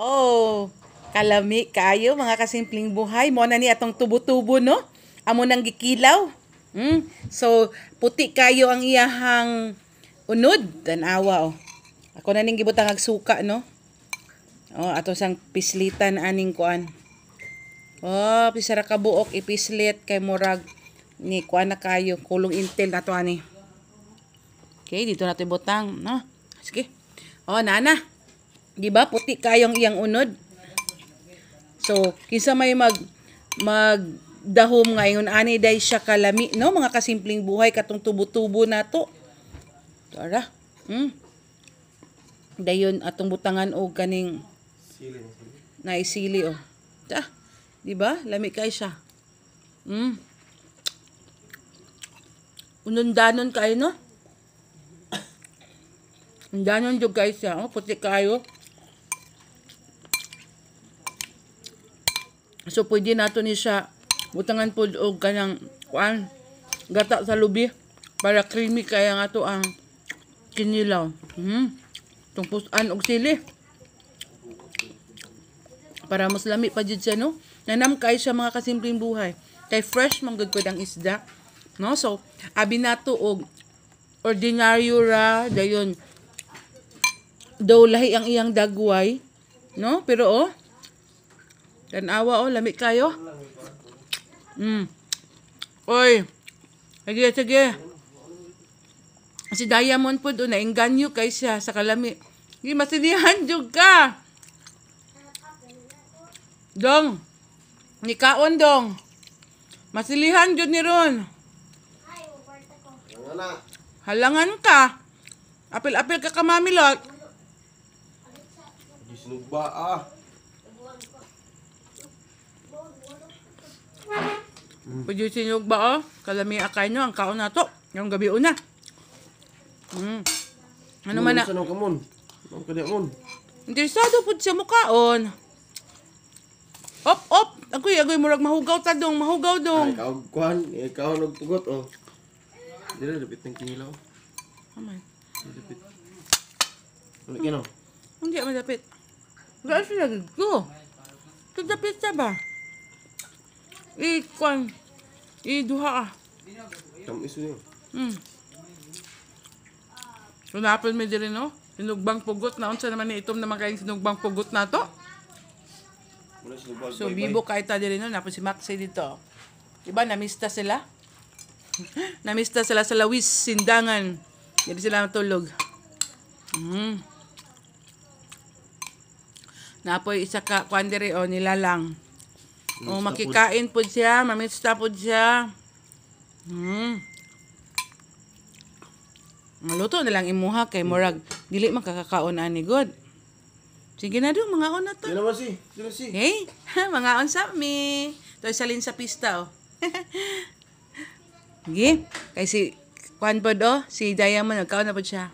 Oh, kalami kayo mga kasimpleng buhay. Mo na ni atong tubo-tubo no. Amo nang gikilaw. So puti kayo ang iyahang unod. Tanawa oh. Ako na ning gibutang og suka no. Oh, ato sang pislitan aning kuan. Oh, pisara ka buok ipislit kay murag ni kuan na kayo kulong intel nato ani. Okay, dito nato ibutang, no. Sige. Oh, nana. Di ba puti kayong iyang unod? So, kinsa may magdahom ngayon ani day siya kalami, no? Mga kasimpleng buhay katong tubo-tubo nato. Tara. Dayon atong butangan og kaning naisili oh. Ta. Di ba? Lami kay siya. Unundanon kayo, no? Undanon jud guys siya, oh, puti kayo. So pwede nato ni siya butangan pod og kanang kuan gata sa lubi para creamy kaya nga to ang kinilaw. Tung pusan og sili. Para mas lami pa jud siya no. Nanam kay siya mga kasimpleng buhay. Kay fresh man gud pod ang isda. No? So abi nato og ordinaryo ra dayon daw lahi ang iyang dagway, no? Pero oh tanawa oh, lami kayo. Oy. Sige. Si Diamond po doon, nainganyo kay siya sa kalami. Hindi masilihan jud ka. Dong. Ni kaon dong. Masilihan jud ni Ron. Halangan ka. Apil-apil ka kamamilot. Di sinugba ah. Pwede sinyog ba oh? Kalami akay nyo, ang kaon na to. Yung gabi una. Ano man na? Ano ka mon? Ano ka mon? Interesado po siya mukaon. Op! Agoy, murag mahugaw ta dong, mahugaw dong. Ay, ikaw kuhan. Ikaw nagtugot oh. Dili, dapit ng kinilaw. Amay. Dapit. Ano kino? Hindi, madapit. Gaan siya lagi ko. Kadapit siya ba? Duha ka. Tamis niyo. Sunapin mo din no? Sinugbang pugot na. Unsa naman ni itom naman kayong sinugbang pugot na to? So, bibo kahit ta din no? Napos si Maxi dito. Diba, namista sila? Namista sila sa Lawis, Sindangan. Hindi sila matulog. Napoy isa ka, kwandere o nilalang. O makikain po siya, mamista po siya. Maluto na lang imuha kay murag dili man kakakaon ani god. Sige na dong, mga on na to. Dili naman si. Hey, mga on sa mi. To salin sa pista oh. Sige, kay si Kwan po do, si Diamond nagkaon na po siya.